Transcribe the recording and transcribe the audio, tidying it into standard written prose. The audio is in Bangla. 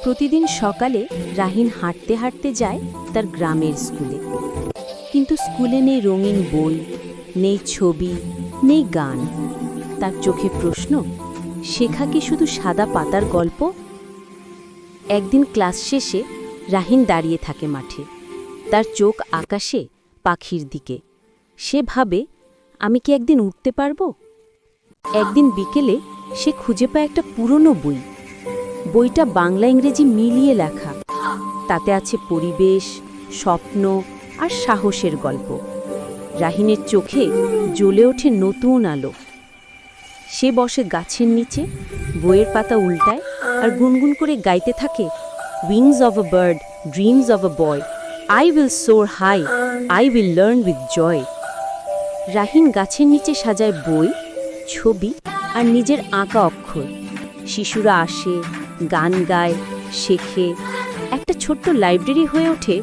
প্রতিদিন সকালে রাহিন হাঁটতে হাঁটতে যায় তার গ্রামের স্কুলে। কিন্তু স্কুলে নেই রঙিন বই, নেই ছবি, নেই গান। তার চোখে প্রশ্ন, শেখা কি শুধু সাদা পাতার গল্প? একদিন ক্লাস শেষে রাহিন দাঁড়িয়ে থাকে মাঠে, তার চোখ আকাশে, পাখির দিকে। সে ভাবে, আমি কি একদিন উঠতে পারবো? একদিন বিকেলে সে খুঁজে পায় একটা পুরনো বই। বইটা বাংলা ইংরেজি মিলিয়ে লেখা। তাতে আছে পরিবেশ, স্বপ্ন আর সাহসের গল্প। রাহিনের চোখে জ্বলে ওঠে নতুন আলো। সে বসে গাছের নিচে, বইয়ের পাতা উল্টায় আর গুনগুন করে গাইতে থাকে, wings of a bird, dreams of a boy, I will soar high, I will learn with joy. Rahin গাছের নিচে সাজায় বই, ছবি আর নিজের আঁকা অক্ষর। শিশুরা আসে, গান গায়, শেখে। একটা ছোট্ট লাইব্রেরি হয়ে ওঠে